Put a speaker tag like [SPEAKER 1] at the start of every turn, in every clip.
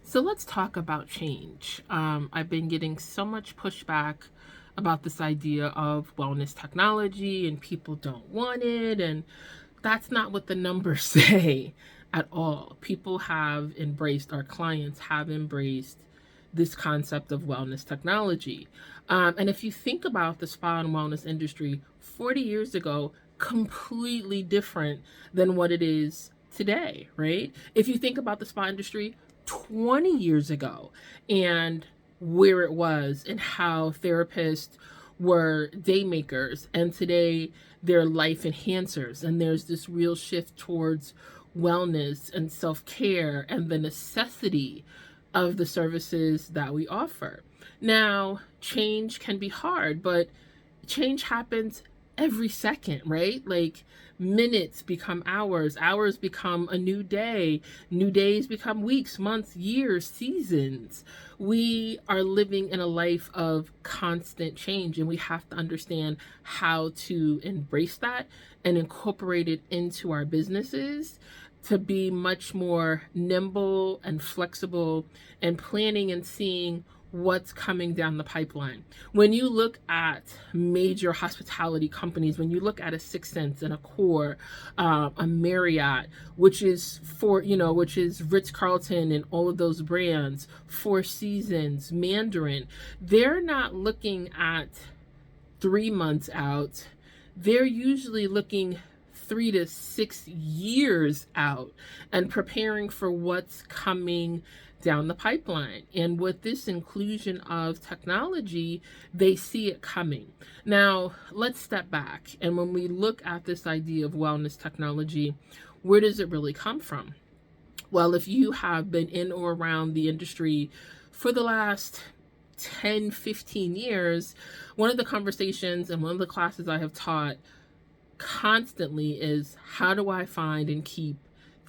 [SPEAKER 1] So let's talk about change. I've been getting so much pushback about this idea of wellness technology, and people don't want it. And that's not what the numbers say at all. People have embraced, our clients have embraced this concept of wellness technology. And if you think about the spa and wellness industry 40 years ago, completely different than what it is today, right? If you think about the spa industry 20 years ago and where it was and how therapists were day makers, and today they're life enhancers, and there's this real shift towards wellness and self-care and the necessity of the services that we offer. Now, change can be hard, but change happens every second, right? Like minutes become hours, hours become a new day, new days become weeks, months, years, seasons. We are living in a life of constant change, and we have to understand how to embrace that and incorporate it into our businesses to be much more nimble and flexible and planning and seeing what's coming down the pipeline. When you look at major hospitality companies, when you look at a Six Sense and a Core, a Marriott, which is which is Ritz-Carlton and all of those brands, Four Seasons, Mandarin, they're not looking at 3 months out. They're usually looking 3 to 6 years out and preparing for what's coming down the pipeline. And with this inclusion of technology, they see it coming. Now, let's step back. And when we look at this idea of wellness technology, where does it really come from? Well, if you have been in or around the industry for the last 10, 15 years, one of the conversations and one of the classes I have taught constantly is, how do I find and keep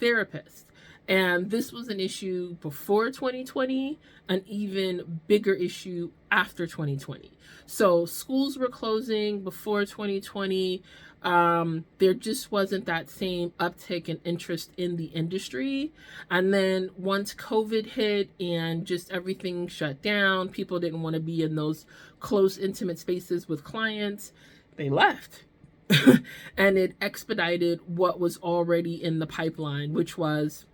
[SPEAKER 1] therapists? And this was an issue before 2020, an even bigger issue after 2020. So schools were closing before 2020. There just wasn't that same uptick in interest in the industry. And then once COVID hit and just everything shut down, people didn't want to be in those close, intimate spaces with clients. They left. And it expedited what was already in the pipeline, which was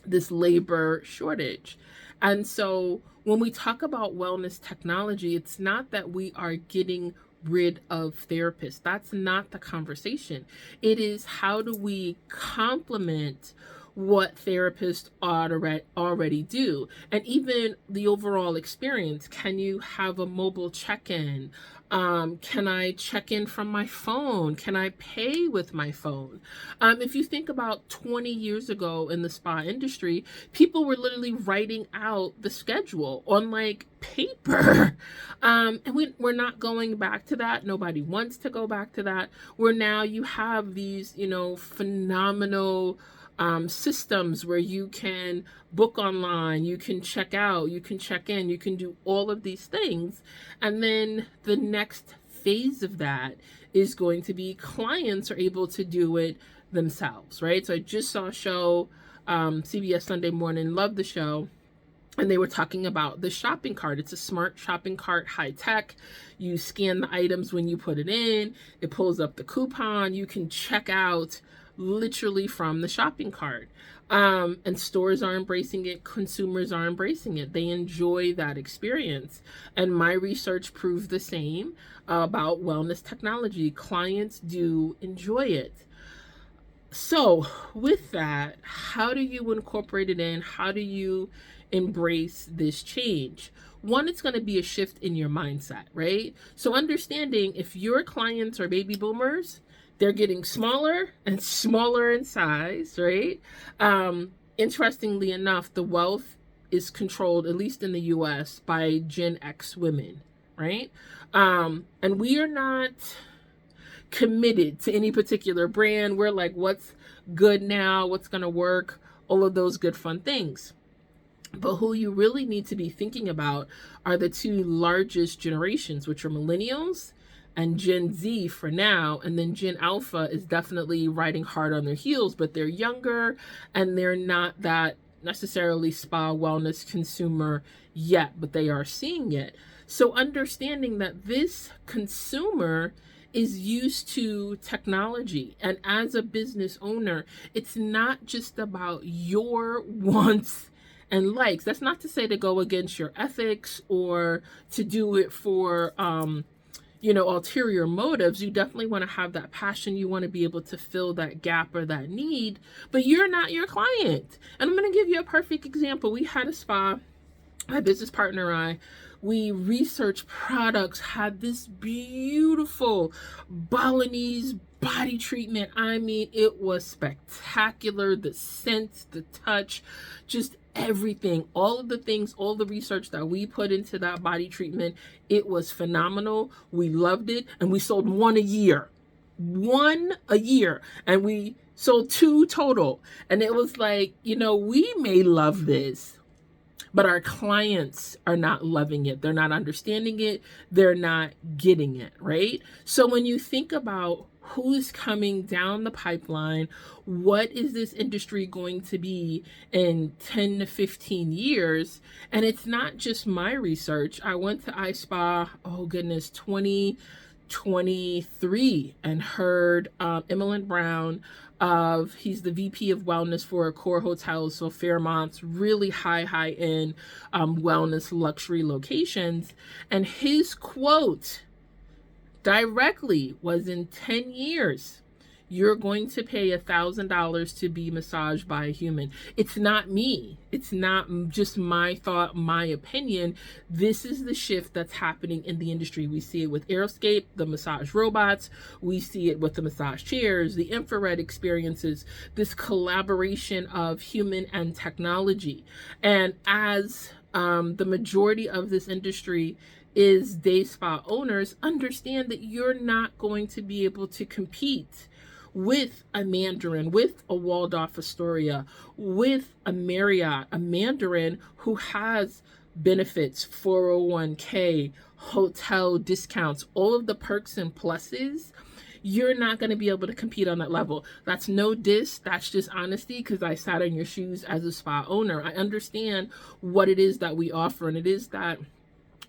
[SPEAKER 1] this labor shortage. And so when we talk about wellness technology, it's not that we are getting rid of therapists. That's not the conversation. It is, how do we complement what therapists already do? And even the overall experience. Can you have a mobile check-in? Can I check in from my phone? Can I pay with my phone? If you think about 20 years ago in the spa industry, people were literally writing out the schedule on like paper. And we're not going back to that. Nobody wants to go back to that. Where now you have these, phenomenal systems where you can book online, you can check out, you can check in, you can do all of these things. And then the next phase of that is going to be, clients are able to do it themselves, right? So I just saw a show, CBS Sunday Morning, loved the show. And they were talking about the shopping cart. It's a smart shopping cart, high tech. You scan the items when you put it in. It pulls up the coupon. You can check out literally from the shopping cart. And stores are embracing it. Consumers are embracing it. They enjoy that experience. And my research proved the same about wellness technology. Clients do enjoy it. So with that, how do you incorporate it in? How do you embrace this change? One, it's going to be a shift in your mindset, right? So understanding, if your clients are baby boomers, they're getting smaller and smaller in size, right? Interestingly enough, the wealth is controlled, at least in the US, by Gen X women, right? And we are not committed to any particular brand. We're like, what's good now? What's going to work? All of those good, fun things. But who you really need to be thinking about are the two largest generations, which are millennials and Gen Z for now. And then Gen Alpha is definitely riding hard on their heels, but they're younger and they're not that necessarily spa wellness consumer yet, but they are seeing it. So understanding that this consumer is used to technology, and as a business owner, it's not just about your wants and likes. That's not to say to go against your ethics or to do it for ulterior motives. You definitely want to have that passion. You want to be able to fill that gap or that need, but you're not your client. And I'm going to give you a perfect example. We had a spa, my business partner and I, we researched products, had this beautiful Balinese body treatment. I mean, it was spectacular. The scent, the touch, just everything, all of the things, all the research that we put into that body treatment, it was phenomenal. We loved it. And we sold one a year, and we sold 2 total. And it was like, we may love this, but our clients are not loving it. They're not understanding it. They're not getting it, right? So when you think about who's coming down the pipeline, what is this industry going to be in 10 to 15 years? And it's not just my research. I went to iSpa, 2023, and heard Emmeline Brown, he's the VP of wellness for Accor Hotels, so Fairmont's really high-end wellness luxury locations. And his quote directly was, in 10 years, you're going to pay $1,000 to be massaged by a human. It's not me. It's not just my thought, my opinion. This is the shift that's happening in the industry. We see it with Aeroscape, the massage robots. We see it with the massage chairs, the infrared experiences, this collaboration of human and technology. And as the majority of this industry is day spa owners, understand that you're not going to be able to compete with a Mandarin, with a Waldorf Astoria, with a Marriott, a Mandarin who has benefits, 401k, hotel discounts, all of the perks and pluses. You're not going to be able to compete on that level. That's no diss. That's just honesty, because I sat in your shoes as a spa owner. I understand what it is that we offer, and it is that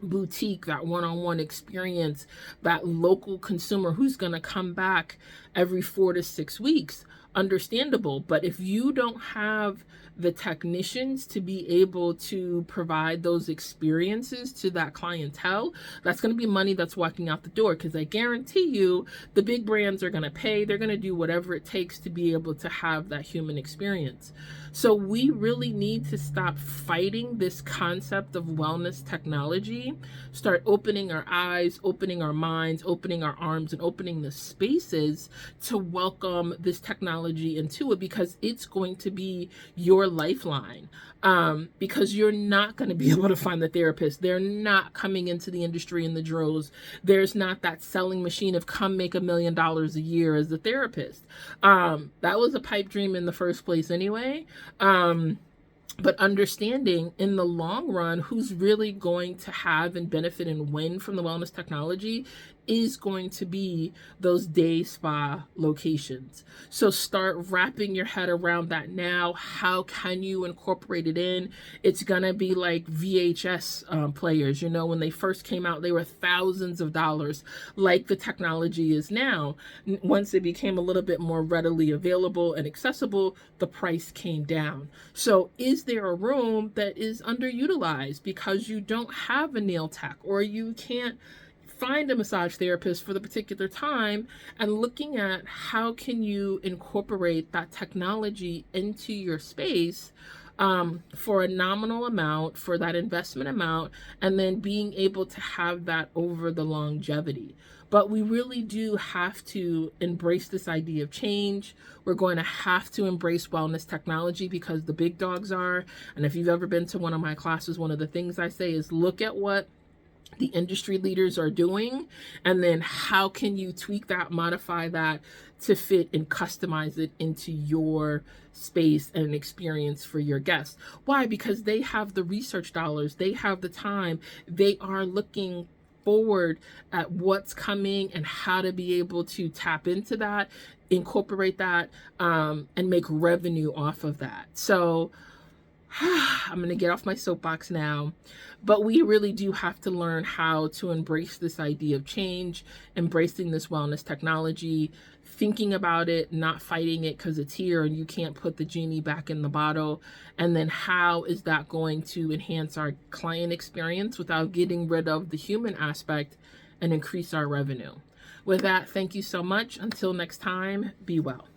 [SPEAKER 1] boutique, that one-on-one experience, that local consumer who's going to come back every 4 to 6 weeks. Understandable. But if you don't have the technicians to be able to provide those experiences to that clientele, that's going to be money that's walking out the door, because I guarantee you the big brands are going to pay. They're going to do whatever it takes to be able to have that human experience. So we really need to stop fighting this concept of wellness technology, start opening our eyes, opening our minds, opening our arms, and opening the spaces to welcome this technology into it, because it's going to be your lifeline. Because you're not going to be able to find the therapist. They're not coming into the industry in the droves. There's not that selling machine of come make $1 million a year as a therapist. That was a pipe dream in the first place anyway. But understanding in the long run who's really going to have and benefit and win from the wellness technology is going to be those day spa locations. So start wrapping your head around that now. How can you incorporate it in? It's gonna be like VHS players. When they first came out, they were thousands of dollars, like the technology is now. Once it became a little bit more readily available and accessible, the price came down. So is there a room that is underutilized because you don't have a nail tech, or you can't find a massage therapist for the particular time, and looking at how can you incorporate that technology into your space for a nominal amount, for that investment amount, and then being able to have that over the longevity. But we really do have to embrace this idea of change. We're going to have to embrace wellness technology because the big dogs are. And if you've ever been to one of my classes, one of the things I say is look at what the industry leaders are doing, and then how can you tweak that, modify that to fit and customize it into your space and an experience for your guests. Why? Because they have the research dollars, they have the time, they are looking forward at what's coming and how to be able to tap into that, incorporate that, and make revenue off of that. So I'm going to get off my soapbox now, but we really do have to learn how to embrace this idea of change, embracing this wellness technology, thinking about it, not fighting it because it's here and you can't put the genie back in the bottle. And then how is that going to enhance our client experience without getting rid of the human aspect and increase our revenue? With that, thank you so much. Until next time, be well.